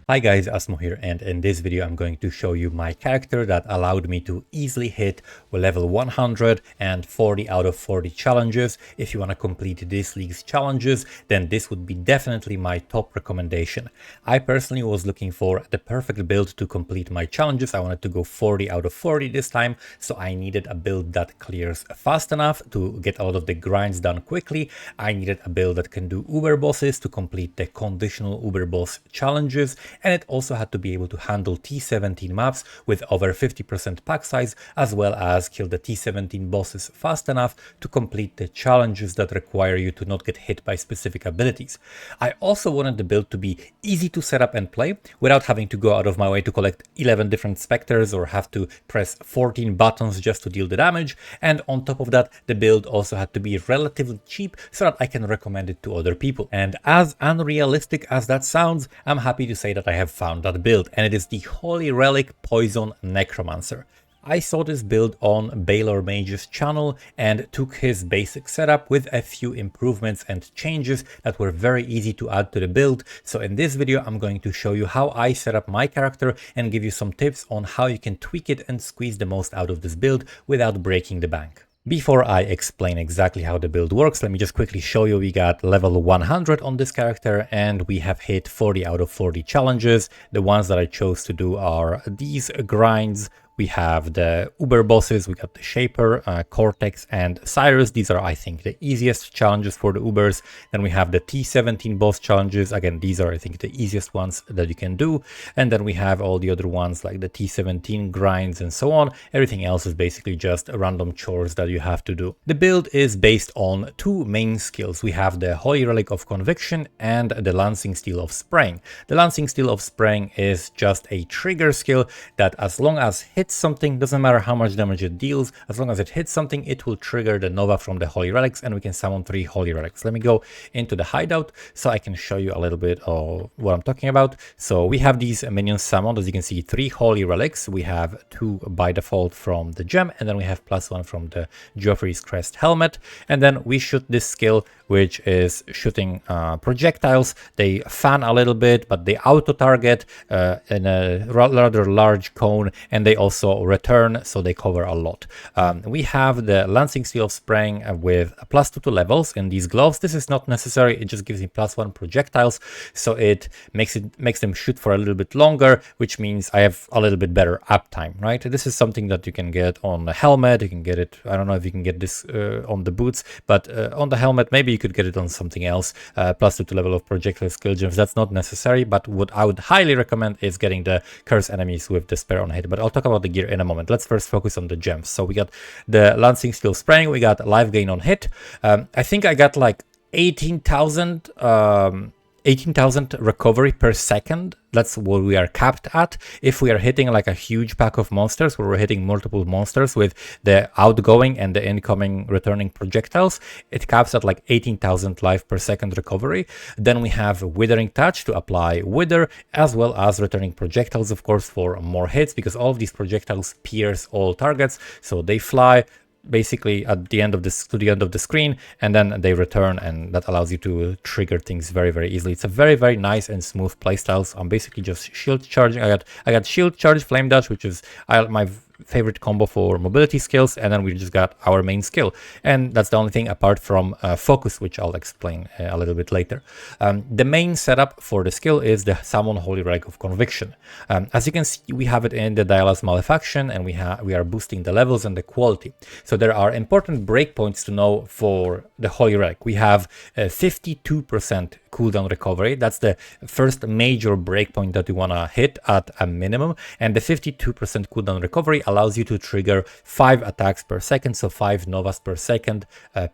Hi guys, Asmo here, and in this video I'm going to show you my character that allowed me to easily hit level 100 and 40 out of 40 challenges. If you want to complete this league's challenges, then this would be definitely my top recommendation. I personally was looking for the perfect build to complete my challenges. I wanted to go 40 out of 40 this time, so I needed a build that clears fast enough to get a lot of the grinds done quickly. I needed a build that can do Uber bosses to complete the conditional Uber boss challenges, and it also had to be able to handle T17 maps with over 50% pack size, as well as kill the T17 bosses fast enough to complete the challenges that require you to not get hit by specific abilities. I also wanted the build to be easy to set up and play without having to go out of my way to collect 11 different specters or have to press 14 buttons just to deal the damage. And on top of that, the build also had to be relatively cheap so that I can recommend it to other people. And as unrealistic as that sounds, I'm happy to say that I have found that build, and it is the Holy Relic Poison Necromancer. I saw this build on Baylor Mage's channel and took his basic setup with a few improvements and changes that were very easy to add to the build. So in this video, I'm going to show you how I set up my character and give you some tips on how you can tweak it and squeeze the most out of this build without breaking the bank. Before I explain exactly how the build works, let me just quickly show you we got level 100 on this character and we have hit 40 out of 40 challenges. The ones that I chose to do are these grinds. We have the Uber bosses, we got the Shaper, Cortex and Cyrus. These are, I think, the easiest challenges for the Ubers. Then we have the T17 boss challenges. Again, these are, I think, the easiest ones that you can do. And then we have all the other ones like the T17 grinds and so on. Everything else is basically just random chores that you have to do. The build is based on two main skills. We have the Holy Relic of Conviction and the Lancing Steel of Spraying. The Lancing Steel of Spraying is just a trigger skill that as long as hits something, doesn't matter how much damage it deals, as long as it hits something, it will trigger the Nova from the Holy Relics, and we can summon 3 Holy Relics. Let me go into the hideout so I can show you a little bit of what I'm talking about. So we have these minions summoned. As you can see, 3 Holy Relics. We have 2 by default from the gem, and then we have +1 from the Joffrey's Crest helmet. And then we shoot this skill, which is shooting projectiles. They fan a little bit, but they auto target in a rather large cone, and they also return, so they cover a lot. We have the Lancing Steel of Spraying with a +2 to levels in these gloves. This is not necessary, it just gives me +1 projectiles, so it makes them shoot for a little bit longer, which means I have a little bit better uptime, right? This is something that you can get on the helmet. You can get it, I don't know if you can get this on the boots, but on the helmet, maybe you could get it on something else. +2 to level of projectile skill gems, that's not necessary, but what I would highly recommend is getting the curse enemies with Despair on hit. But I'll talk about the gear in a moment. Let's first focus on the gems. So we got the Lancing Steel Spraying, we got life gain on hit. I think I got like 18,000 recovery per second. That's what we are capped at. If we are hitting like a huge pack of monsters, where we're hitting multiple monsters with the outgoing and the incoming returning projectiles, it caps at like 18,000 life per second recovery. Then we have Withering Touch to apply Wither, as well as returning projectiles, of course, for more hits, because all of these projectiles pierce all targets, so they fly basically at the end of this to the end of the screen, and then they return, and that allows you to trigger things very, very easily. It's a very, very nice and smooth playstyle. So I'm basically just shield charging. I got shield charge, flame dash, which is my favorite combo for mobility skills, and then we just got our main skill, and that's the only thing apart from focus, which I'll explain a little bit later. The main setup for the skill is the Summon Holy Relic of Conviction. As you can see, we have it in the Dialas Malefaction, and we are boosting the levels and the quality. So there are important breakpoints to know for the Holy Relic. We have 52% cooldown recovery. That's the first major breakpoint that you want to hit at a minimum, and the 52% cooldown recovery allows you to trigger 5 attacks per second, so 5 Novas per second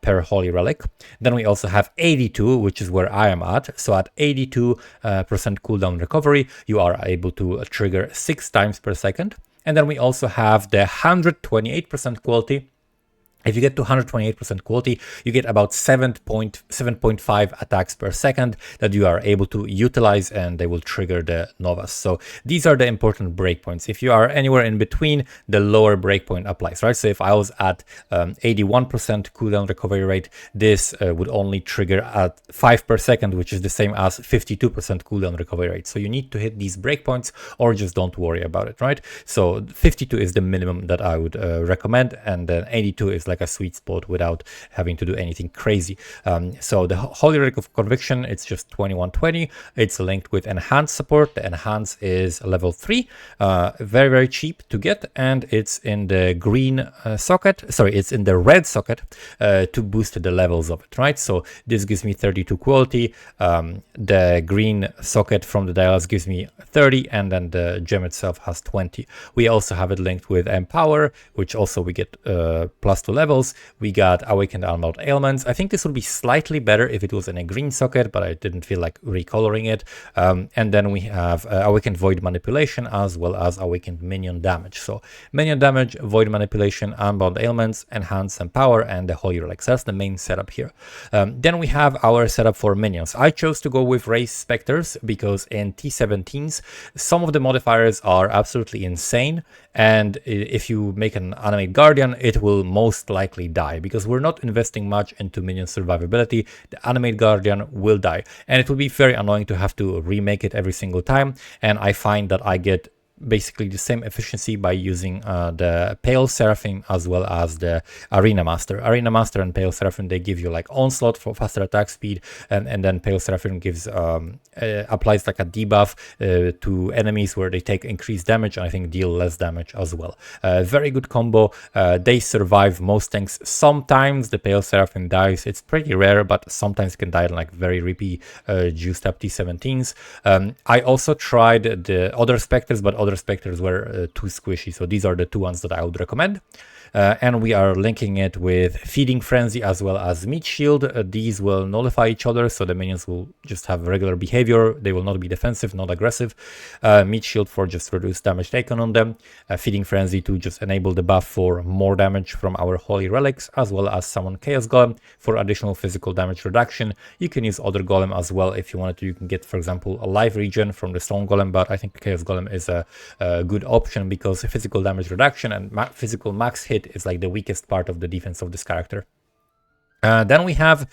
per Holy Relic. Then we also have 82, which is where I am at. So at 82% cooldown recovery, you are able to trigger 6 times per second. And then we also have the 128% quality, If you get to 128% quality, you get about 7.5 attacks per second that you are able to utilize, and they will trigger the Novas. So these are the important breakpoints. If you are anywhere in between, the lower breakpoint applies, right? So if I was at 81% cooldown recovery rate, this would only trigger at 5 per second, which is the same as 52% cooldown recovery rate. So you need to hit these breakpoints, or just don't worry about it, right? So 52 is the minimum that I would recommend, and then 82 is like a sweet spot without having to do anything crazy. So the Holy Relic of Conviction, it's just 2120. It's linked with Enhanced support. The Enhance is level 3, very, very cheap to get, and it's in the green socket. Sorry, it's in the red socket to boost the levels of it, right? So this gives me 32 quality. The green socket from the dials gives me 30, and then the gem itself has 20. We also have it linked with Empower, which also we get +2 levels. We got Awakened Unbound Ailments. I think this would be slightly better if it was in a green socket, but I didn't feel like recoloring it. And then we have Awakened Void Manipulation, as well as Awakened Minion Damage. So Minion Damage, Void Manipulation, Unbound Ailments, Enhance Empower, and the Holy Relics. That's the main setup here. Then we have our setup for minions. I chose to go with Race Spectres because in T17s, some of the modifiers are absolutely insane, and if you make an Animate Guardian, it will most likely die, because we're not investing much into minion survivability. The Animate Guardian will die, and it will be very annoying to have to remake it every single time, and I find that I get basically the same efficiency by using the Pale Seraphim as well as the Arena Master. Arena Master and Pale Seraphim, they give you like Onslaught for faster attack speed, and then Pale Seraphim gives applies like a debuff to enemies where they take increased damage, and I think deal less damage as well. Very good combo. They survive most things. Sometimes the Pale Seraphim dies. It's pretty rare, but sometimes it can die in like very rippy juiced up T17s. I also tried the other Spectres, but other Spectres were too squishy, so these are the two ones that I would recommend. And we are linking it with Feeding Frenzy as well as Meat Shield. These will nullify each other, so the minions will just have regular behavior. They will not be defensive, not aggressive. Meat Shield for just reduced damage taken on them. Feeding Frenzy to just enable the buff for more damage from our Holy Relics, as well as Summon Chaos Golem for additional physical damage reduction. You can use other Golem as well if you wanted to. You can get, for example, a life regen from the Stone Golem, but I think Chaos Golem is a good option because physical damage reduction and physical max hit is like the weakest part of the defense of this character. Then we have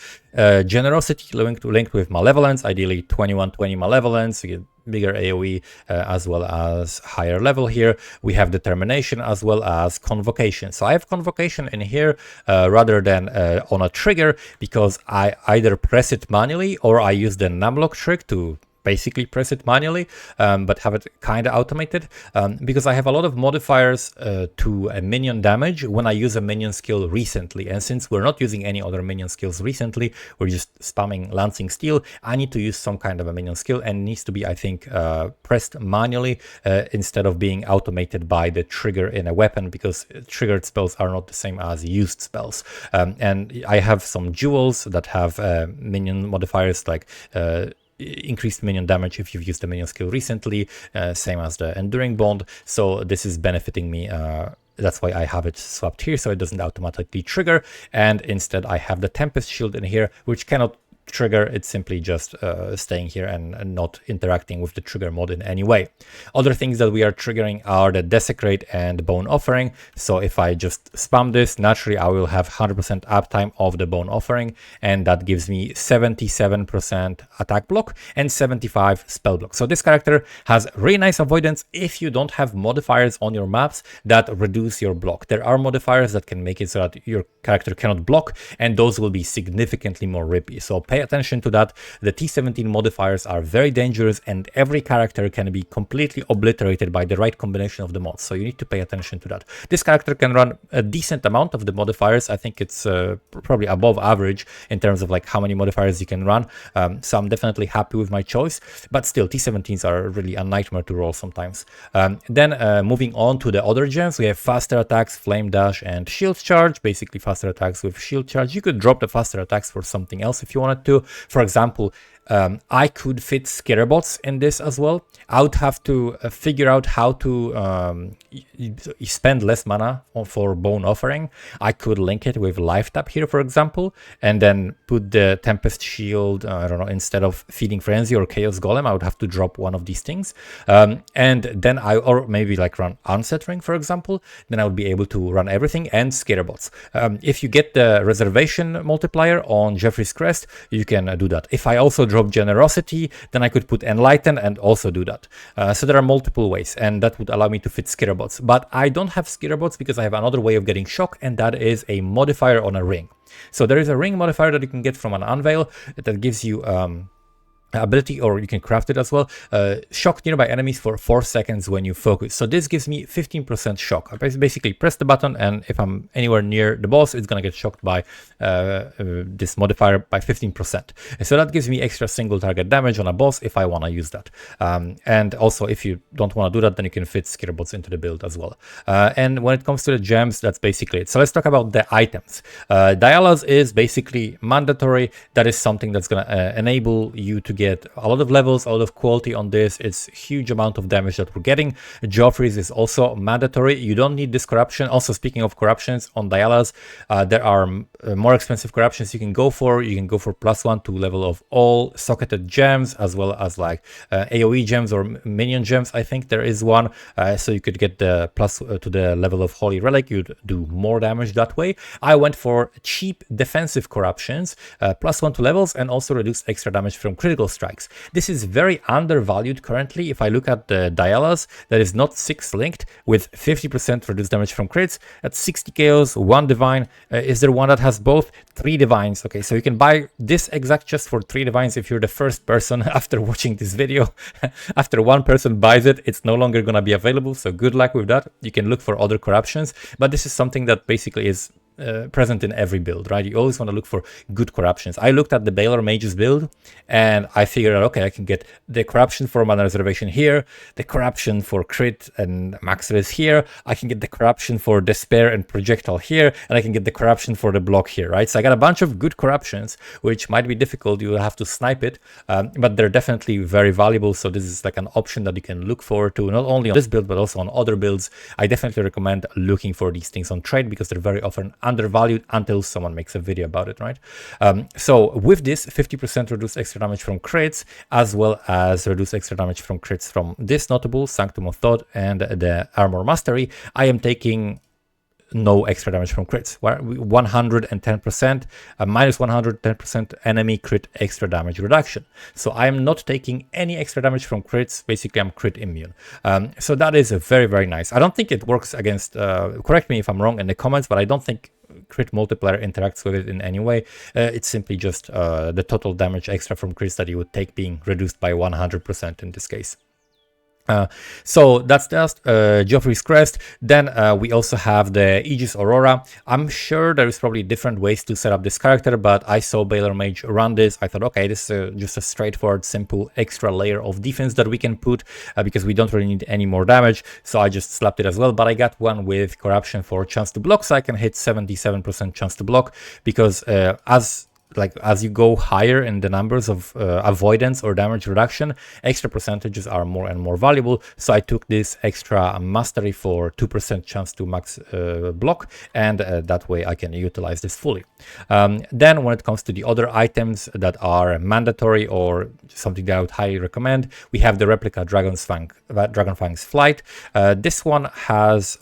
Generosity linked with Malevolence, ideally 2120 Malevolence. You get bigger AoE as well as higher level here. We have Determination as well as Convocation. So I have Convocation in here rather than on a trigger, because I either press it manually or I use the numlock trick to basically press it manually, but have it kind of automated, because I have a lot of modifiers to a minion damage when I use a minion skill recently. And since we're not using any other minion skills recently, we're just spamming Lancing Steel, I need to use some kind of a minion skill, and it needs to be, I think, pressed manually instead of being automated by the trigger in a weapon, because triggered spells are not the same as used spells. And I have some jewels that have minion modifiers like increased minion damage if you've used the minion skill recently, same as the Enduring Bond. So this is benefiting me. That's why I have it swapped here, so it doesn't automatically trigger. And instead I have the Tempest Shield in here, which cannot trigger. It's simply just staying here and not interacting with the trigger mod in any way. Other things that we are triggering are the Desecrate and Bone Offering. So if I just spam this, naturally I will have 100% uptime of the Bone Offering, and that gives me 77% attack block and 75 spell block. So this character has really nice avoidance if you don't have modifiers on your maps that reduce your block. There are modifiers that can make it so that your character cannot block, and those will be significantly more rippy. So pay attention to that. The T17 modifiers are very dangerous, and every character can be completely obliterated by the right combination of the mods. So you need to pay attention to that. This character can run a decent amount of the modifiers. I think it's probably above average in terms of like how many modifiers you can run. So I'm definitely happy with my choice, but still T17s are really a nightmare to roll sometimes. Then moving on to the other gems, we have faster attacks, flame dash, and shield charge. Basically faster attacks with shield charge. You could drop the faster attacks for something else if you wanted to. For example, I could fit Scarebots in this as well. I would have to figure out how to spend less mana for Bone Offering. I could link it with Life Tap here, for example, and then put the Tempest Shield, I don't know, instead of Feeding Frenzy or Chaos Golem, I would have to drop one of these things. And then or maybe like run Onset Ring, for example, then I would be able to run everything and Scarebots. If you get the reservation multiplier on Jeffrey's Crest, you can do that. If I also drop Generosity, then I could put Enlighten and also do that. So there are multiple ways, and that would allow me to fit Scarebots. But I don't have Scarebots because I have another way of getting Shock, and that is a modifier on a ring. So there is a ring modifier that you can get from an Unveil that gives you ability, or you can craft it as well, shock nearby enemies for 4 seconds when you focus. So this gives me 15% shock. I basically press the button, and if I'm anywhere near the boss, it's gonna get shocked by this modifier by 15%. And so that gives me extra single target damage on a boss if I want to use that. And also, if you don't want to do that, then you can fit Scarebots into the build as well. And when it comes to the gems, that's basically it. So let's talk about the items. Dialas is basically mandatory. That is something that's gonna enable you to get a lot of levels, a lot of quality on this. It's a huge amount of damage that we're getting. Joffrey's is also mandatory. You don't need this corruption. Also, speaking of corruptions on Dialas, there are more expensive corruptions you can go for. You can go for +1 to level of all socketed gems, as well as like AoE gems or minion gems. I think there is one. So you could get the plus to the level of Holy Relic. You'd do more damage that way. I went for cheap defensive corruptions, +1 to levels, and also reduce extra damage from critical strikes. This is very undervalued currently. If I look at the Dialas, that is not 6 linked with 50% reduced damage from crits at 60 KOs, 1 divine. Is there one that has both? 3 divines. Okay, so you can buy this exact chest for 3 divines if you're the first person after watching this video. After one person buys it, it's no longer gonna be available, so good luck with that. You can look for other corruptions, but this is something that basically is present in every build, right? You always want to look for good corruptions. I looked at the Baylor Mage's build, and I figured out, okay, I can get the corruption for mana reservation here, the corruption for crit and maximus here, I can get the corruption for despair and projectile here, and I can get the corruption for the block here, right? So I got a bunch of good corruptions, which might be difficult. You will have to snipe it, but they're definitely very valuable. So this is like an option that you can look forward to, not only on this build, but also on other builds. I definitely recommend looking for these things on trade because they're very often undervalued until someone makes a video about it, right? So with this 50% reduced extra damage from crits, as well as reduced extra damage from crits from this notable Sanctum of Thought and the Armor Mastery, I am taking no extra damage from crits. 110%, minus 110% enemy crit extra damage reduction. So I am not taking any extra damage from crits. Basically, I'm crit immune. So that is a very, very nice. I don't think it works against, correct me if I'm wrong in the comments, but I don't think crit multiplier interacts with it in any way. It's simply just the total damage extra from crits that you would take being reduced by 100% in this case. So that's just Joffrey's Crest. Then we also have the Aegis Aurora. I'm sure there is probably different ways to set up this character, but I saw Baylor Mage run this. I thought, okay, this is just a straightforward, simple extra layer of defense that we can put because we don't really need any more damage. So I just slapped it as well, but I got one with corruption for chance to block, so I can hit 77% chance to block because as you go higher in the numbers of avoidance or damage reduction, extra percentages are more and more valuable. So I took this extra mastery for 2% chance to max block, and that way I can utilize this fully. Then when it comes to the other items that are mandatory or something that I would highly recommend, we have the replica Dragonfang's Flight. This one has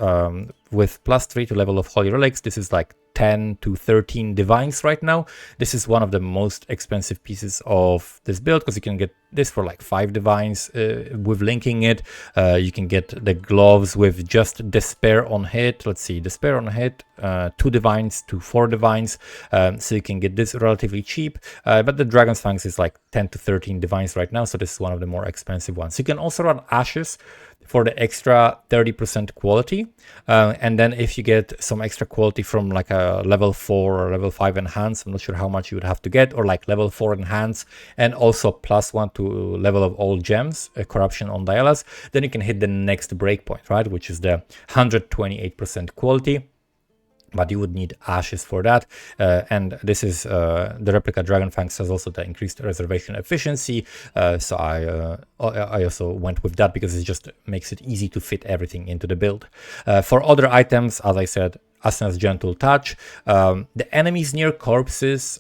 with +3 to level of Holy Relics, this is like 10 to 13 divines right now. This is one of the most expensive pieces of this build because you can get this for like 5 divines with linking it. You can get the gloves with just despair on hit. Let's see, despair on hit, 2 divines to 4 divines. So you can get this relatively cheap, but the Dragon's Fangs is like 10 to 13 divines right now. So this is one of the more expensive ones. You can also run Ashes for the extra 30% quality, and then if you get some extra quality from like a level 4 or level 5 enhance, I'm not sure how much you would have to get, or like level 4 enhance and also +1 to level of all gems, corruption on Dialas, then you can hit the next breakpoint, right, which is the 128% quality. but you would need ashes for that. And this is the replica Dragonfangs has also the increased reservation efficiency. So I also went with that because it just makes it easy to fit everything into the build. For other items, as I said, Asena's Gentle Touch. The enemies near corpses,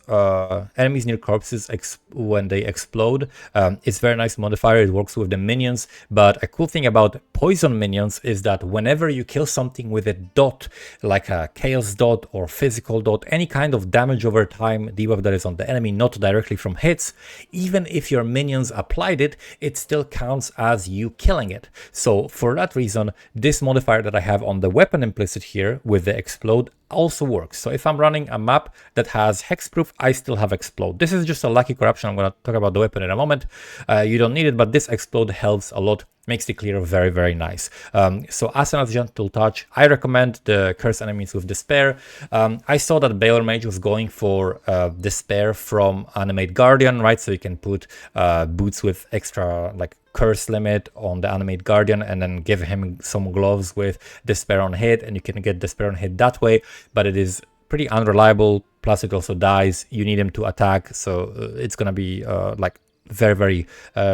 when they explode, it's very nice modifier. It works with the minions. But a cool thing about poison minions is that whenever you kill something with a dot, like a chaos dot or physical dot, any kind of damage over time debuff that is on the enemy, not directly from hits, even if your minions applied it, it still counts as you killing it. So for that reason, this modifier that I have on the weapon implicit here with the explode also works. So if I'm running a map that has hexproof, I still have explode. This is just a lucky corruption. I'm going to talk about the weapon in a moment. You don't need it, but this explode helps a lot, makes the clear very, very nice. So Asena's Gentle Touch, I recommend the curse enemies with Despair. I saw that Baylor Mage was going for Despair from Animate Guardian, right? So you can put boots with extra like curse limit on the Animate Guardian and then give him some gloves with Despair on hit, and you can get Despair on hit that way, but it is pretty unreliable. Plus it also dies. You need him to attack, so it's gonna be like very, very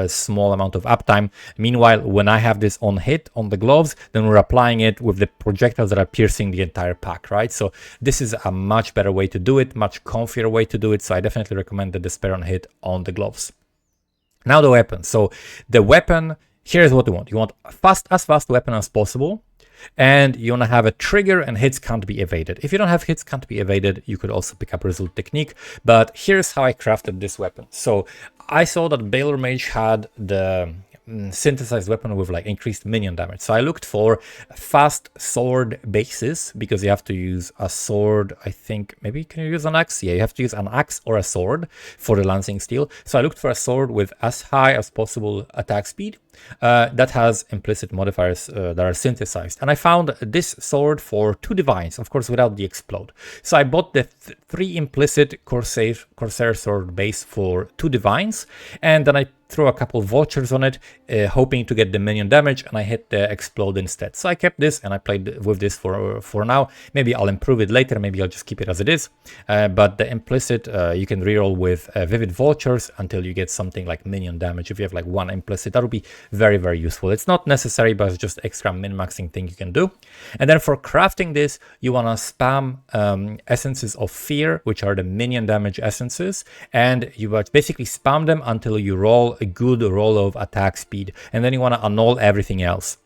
small amount of uptime. Meanwhile, when I have this on hit on the gloves, then we're applying it with the projectiles that are piercing the entire pack, right? So this is a much better way to do it, much comfier way to do it. So I definitely recommend the Despair on hit on the gloves. Now the weapon. So the weapon, here's what you want. You want as fast weapon as possible. And you want to have a trigger and hits can't be evaded. If you don't have hits can't be evaded, you could also pick up Result Technique. But here's how I crafted this weapon. So I saw that Baylor Mage had the synthesized weapon with like increased minion damage. So I looked for fast sword bases because you have to use a sword. I think maybe can you use an axe? Yeah, you have to use an axe or a sword for the lancing steel. So I looked for a sword with as high as possible attack speed that has implicit modifiers that are synthesized. And I found this sword for 2 divines, of course, without the explode. So I bought the 3 implicit Corsair sword base for 2 divines, and then I threw a couple vultures on it, hoping to get the minion damage, and I hit the explode instead. So I kept this and I played with this for now. Maybe I'll improve it later, maybe I'll just keep it as it is. But the implicit, you can reroll with vivid vultures until you get something like minion damage. If you have like 1 implicit, that would be very, very useful. It's not necessary, but it's just extra min-maxing thing you can do. And then for crafting this, you want to spam essences of fear, which are the minion damage essences, and you basically spam them until you roll a good roll of attack speed, and then you want to annul everything else.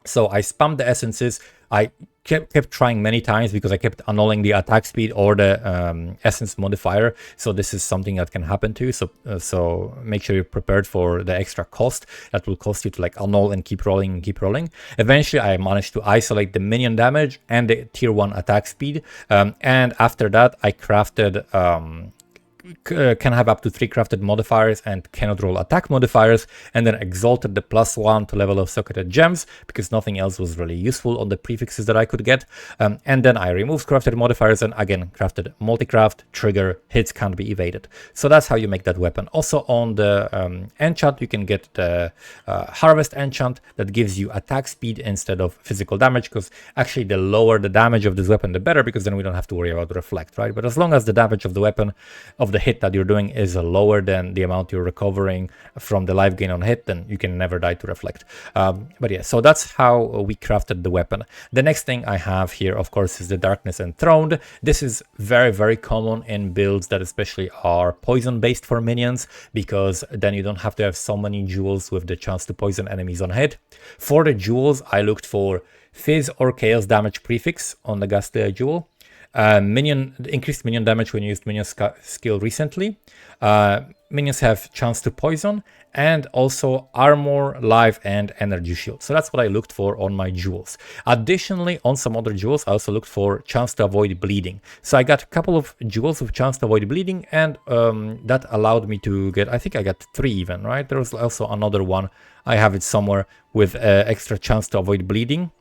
So I spammed the essences. I kept trying many times because I kept annulling the attack speed or the essence modifier. So this is something that can happen to you. So make sure you're prepared for the extra cost that will cost you to like annul and keep rolling and keep rolling. Eventually, I managed to isolate the minion damage and the tier 1 attack speed. And after that, I crafted can have up to 3 crafted modifiers and cannot roll attack modifiers, and then exalted the +1 to level of socketed gems because nothing else was really useful on the prefixes that I could get. And then I removed crafted modifiers and again crafted multi-craft, trigger, hits can't be evaded. So that's how you make that weapon. Also on the enchant, you can get the harvest enchant that gives you attack speed instead of physical damage, because actually the lower the damage of this weapon, the better, because then we don't have to worry about reflect, right? But as long as the damage of the weapon, of the hit that you're doing is lower than the amount you're recovering from the life gain on hit, then you can never die to reflect. But yeah, so that's how we crafted the weapon. The next thing I have here, of course, is the Darkness Enthroned. This is very, very common in builds that especially are poison based for minions, because then you don't have to have so many jewels with the chance to poison enemies on hit. For the jewels, I looked for Fizz or Chaos damage prefix on the Ghastly jewel. Increased minion damage when you used minion skill recently. Minions have chance to poison, and also armor, life, and energy shield. So that's what I looked for on my jewels. Additionally, on some other jewels, I also looked for chance to avoid bleeding. So I got a couple of jewels with chance to avoid bleeding, and that allowed me to get, I think I got 3 even, right? There was also another one, I have it somewhere, with extra chance to avoid bleeding.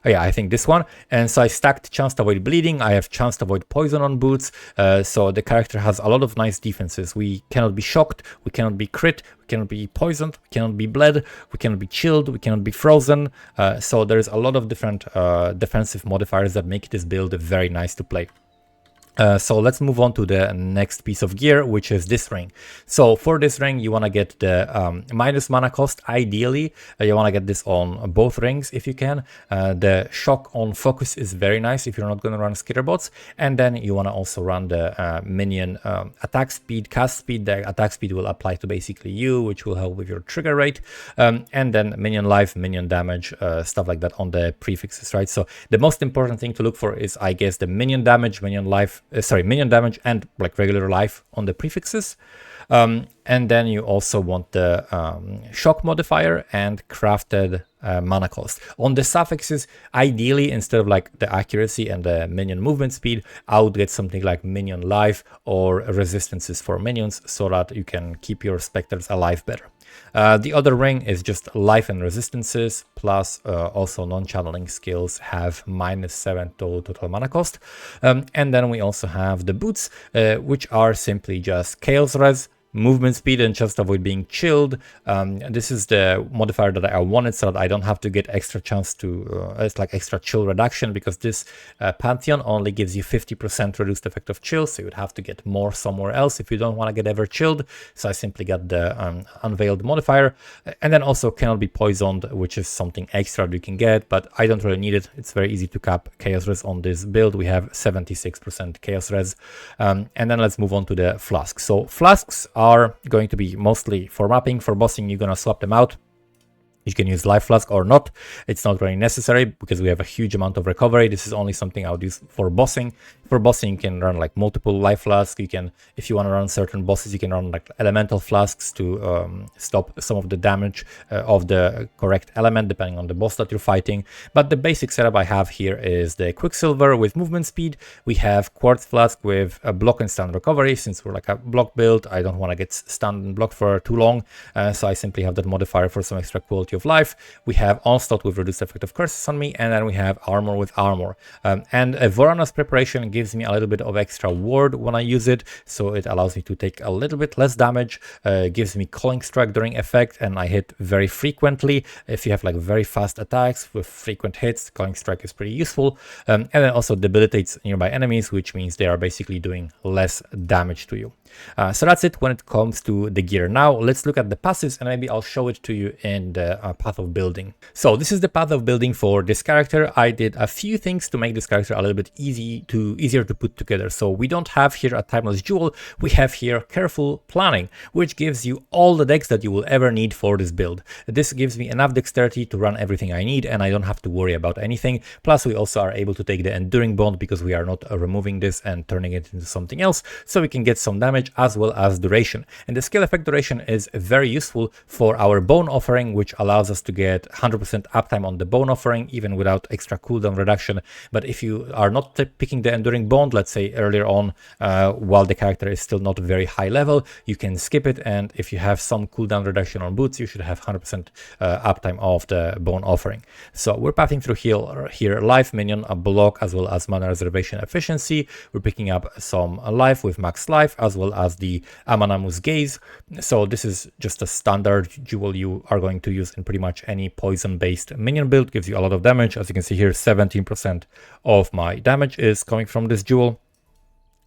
Oh yeah, I think this one. And so I stacked chance to avoid bleeding. I have chance to avoid poison on boots. So the character has a lot of nice defenses. We cannot be shocked. We cannot be crit. We cannot be poisoned. We cannot be bled. We cannot be chilled. We cannot be frozen. So there's a lot of different defensive modifiers that make this build very nice to play. So let's move on to the next piece of gear, which is this ring. So for this ring, you want to get the minus mana cost. Ideally, you want to get this on both rings if you can. The shock on focus is very nice if you're not going to run skitterbots. And then you want to also run the minion attack speed, cast speed. The attack speed will apply to basically you, which will help with your trigger rate. And then minion life, minion damage, stuff like that on the prefixes, right? So the most important thing to look for is, I guess, the minion damage, minion life, minion damage and like regular life on the prefixes. And then you also want the shock modifier and crafted mana cost. On the suffixes, ideally, instead of like the accuracy and the minion movement speed, I would get something like minion life or resistances for minions so that you can keep your specters alive better. The other ring is just life and resistances, plus also non-channeling skills have -7 total mana cost. And then we also have the boots, which are simply just chaos res, movement speed, and just avoid being chilled. This is the modifier that I wanted so that I don't have to get extra chance to, it's like extra chill reduction, because this Pantheon only gives you 50% reduced effect of chill, so you'd have to get more somewhere else if you don't want to get ever chilled. So I simply got the unveiled modifier, and then also cannot be poisoned, which is something extra you can get, but I don't really need it. It's very easy to cap chaos res on this build. We have 76% chaos res. And then let's move on to the flasks. So flasks are going to be mostly for mapping. For bossing, you're gonna swap them out. You can use life flask or not. It's not really necessary because we have a huge amount of recovery. This is only something I would use for bossing. For bossing, you can run like multiple life flasks. You can, if you want to run certain bosses, you can run like elemental flasks to stop some of the damage of the correct element, depending on the boss that you're fighting. But the basic setup I have here is the Quicksilver with movement speed. We have Quartz flask with a block and stun recovery. Since we're like a block build, I don't want to get stunned and blocked for too long. So I simply have that modifier for some extra quality of life. We have Onslaught with reduced effect of curses on me, and then we have Armor with armor. And Vorana's preparation gives me a little bit of extra ward when I use it, so it allows me to take a little bit less damage, gives me Calling Strike during effect, and I hit very frequently. If you have like very fast attacks with frequent hits, Calling Strike is pretty useful. And then also debilitates nearby enemies, which means they are basically doing less damage to you. So that's it when it comes to the gear. Now let's look at the passives, and maybe I'll show it to you in the path of building. So this is the path of building for this character. I did a few things to make this character a little bit easier to put together. So we don't have here a timeless jewel. We have here careful planning, which gives you all the decks that you will ever need for this build. This gives me enough dexterity to run everything I need, and I don't have to worry about anything. Plus we also are able to take the enduring bond because we are not removing this and turning it into something else, so we can get some damage as well as duration. And the skill effect duration is very useful for our bone offering, which allows us to get 100% uptime on the bone offering even without extra cooldown reduction. But if you are not picking the enduring bond, let's say earlier on, while the character is still not very high level, you can skip it, and if you have some cooldown reduction on boots, you should have 100% uptime of the bone offering. So we're pathing through here life, minion, a block, as well as mana reservation efficiency. We're picking up some life with max life, as well as the Amanamu's Gaze. So this is just a standard jewel you are going to use in pretty much any poison-based minion build. Gives you a lot of damage. As you can see here, 17% of my damage is coming from this jewel.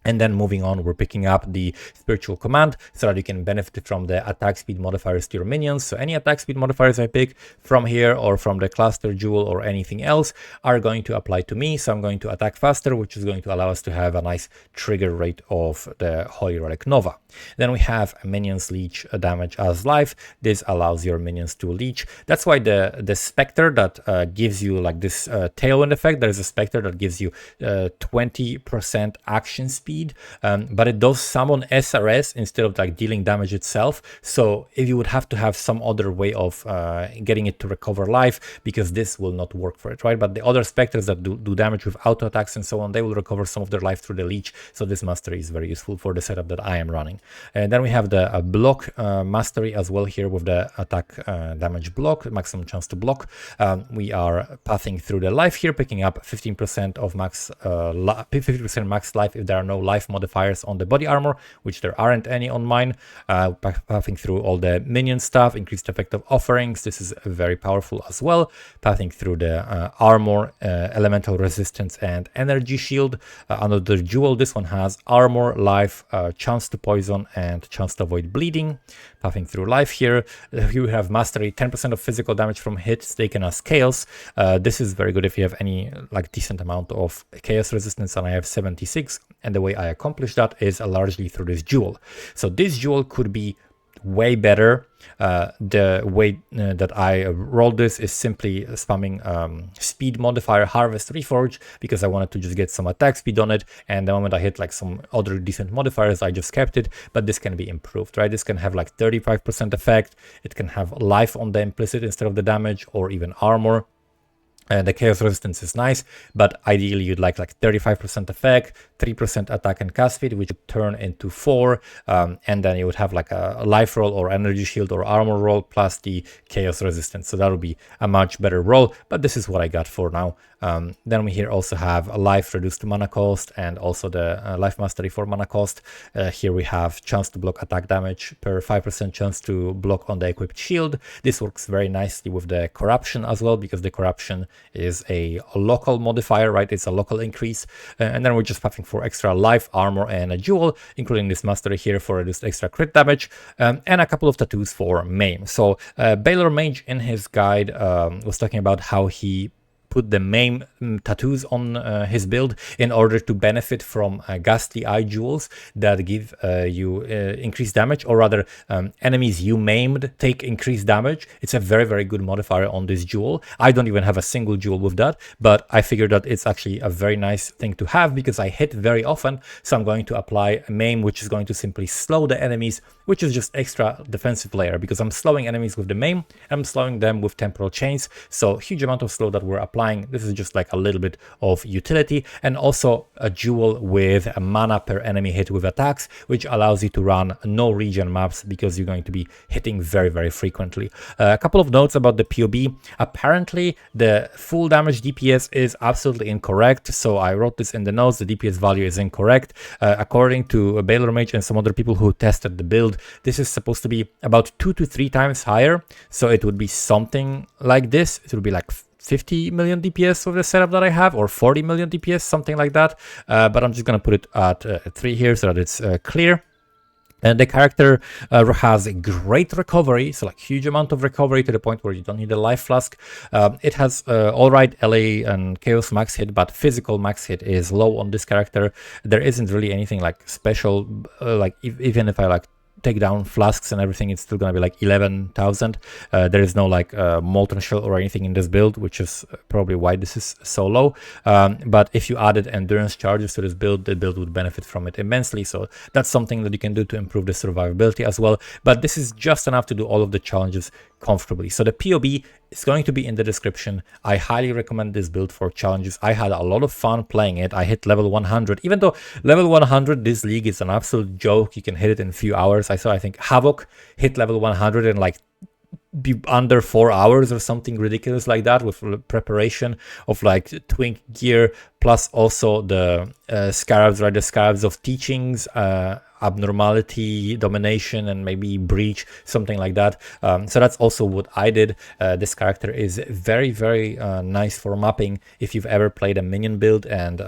And then moving on, we're picking up the Spiritual Command so that you can benefit from the attack speed modifiers to your minions. So any attack speed modifiers I pick from here or from the Cluster Jewel or anything else are going to apply to me. So I'm going to attack faster, which is going to allow us to have a nice trigger rate of the Holy Relic Nova. Then we have minions leech damage as life. This allows your minions to leech. That's why the Spectre that gives you like this tailwind effect, there's a Spectre that gives you 20% action speed speed, but it does summon SRS instead of like dealing damage itself. So if you would have to have some other way of getting it to recover life, because this will not work for it, right? But the other specters that do damage with auto attacks and so on, they will recover some of their life through the leech. So this mastery is very useful for the setup that I am running. And then we have the block mastery as well here with the attack damage block, maximum chance to block. We are pathing through the life here, picking up 15% of max 50% max life if there are no life modifiers on the body armor, which there aren't any on mine. Pathing through all the minion stuff, increased effect of offerings. This is very powerful as well. Pathing through the armor, elemental resistance, and energy shield. Under the jewel, this one has armor, life, chance to poison, and chance to avoid bleeding. Pathing through life here. Here we have mastery, 10% of physical damage from hits taken as chaos. This is very good if you have any like decent amount of chaos resistance, and I have 76. And the way I accomplish that is largely through this jewel. So this jewel could be way better. The way that I rolled this is simply spamming speed modifier, harvest, reforge, because I wanted to just get some attack speed on it, and the moment I hit like some other decent modifiers, I just kept it. But this can be improved, right? This can have like 35% effect. It can have life on the implicit instead of the damage, or even armor. The chaos resistance is nice, but ideally you'd like 35% effect, 3% attack and cast speed, which would turn into 4, and then you would have like a life roll or energy shield or armor roll plus the chaos resistance. So that would be a much better roll, but this is what I got for now. Then we here also have a life reduced to mana cost, and also the life mastery for mana cost. Here we have chance to block attack damage per 5% chance to block on the equipped shield. This works very nicely with the corruption as well, because the corruption is a local modifier, right? It's a local increase. And then we're just pathing for extra life, armor, and a jewel, including this mastery here for reduced extra crit damage, and a couple of tattoos for maim. So Baylor Mage in his guide was talking about how he put the main tattoos on his build in order to benefit from ghastly eye jewels that give you increased damage, or rather enemies you maimed take increased damage. It's a very, very good modifier on this jewel. I don't even have a single jewel with that, but I figured that it's actually a very nice thing to have because I hit very often. So I'm going to apply a maim, which is going to simply slow the enemies, which is just extra defensive layer, because I'm slowing enemies with the maim, I'm slowing them with temporal chains. So huge amount of slow that we're applying. This is just like a little bit of utility, and also a jewel with a mana per enemy hit with attacks, which allows you to run no regen maps because you're going to be hitting very, very frequently. A couple of notes about the POB. Apparently the full damage DPS is absolutely incorrect. So I wrote this in the notes. The DPS value is incorrect. According to Baylor Mage and some other people who tested the build, this is supposed to be about 2 to 3 times higher. So it would be something like this. It would be like 50 million DPS with the setup that I have, or 40 million DPS, something like that. But I'm just going to put it at 3 here so that it's clear. And the character has a great recovery, so like huge amount of recovery to the point where you don't need a life flask. It has all right LA and chaos max hit, but physical max hit is low on this character. There isn't really anything like special, like even if I like take down flasks and everything, it's still gonna be like 11,000. There is no like molten shell or anything in this build, which is probably why this is so low. But if you added endurance charges to this build, the build would benefit from it immensely. So that's something that you can do to improve the survivability as well. But this is just enough to do all of the challenges comfortably. So the POB is going to be in the description. I highly recommend this build for challenges. I had a lot of fun playing it. I hit level 100, even though level 100 this league is an absolute joke. You can hit it in a few hours. I think Havoc hit level 100 in like be under 4 hours or something ridiculous like that, with preparation of like twink gear, plus also the scarabs, right? The scarabs of teachings, abnormality, domination, and maybe breach, something like that. So that's also what I did. This character is very, very nice for mapping if you've ever played a minion build and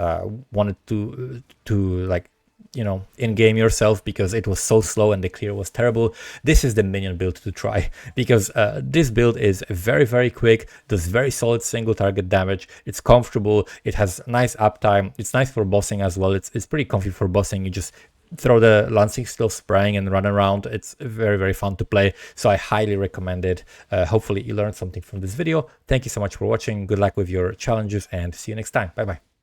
wanted to like, you know, in-game yourself because it was so slow and the clear was terrible. This is the minion build to try, because this build is very, very quick, does very solid single target damage, it's comfortable, it has nice uptime, it's nice for bossing as well. It's pretty comfy for bossing. You just throw the lancing still spraying and run around. It's very, very fun to play, so I highly recommend it. Hopefully you learned something from this video. Thank you so much for watching. Good luck with your challenges and see you next time. Bye bye.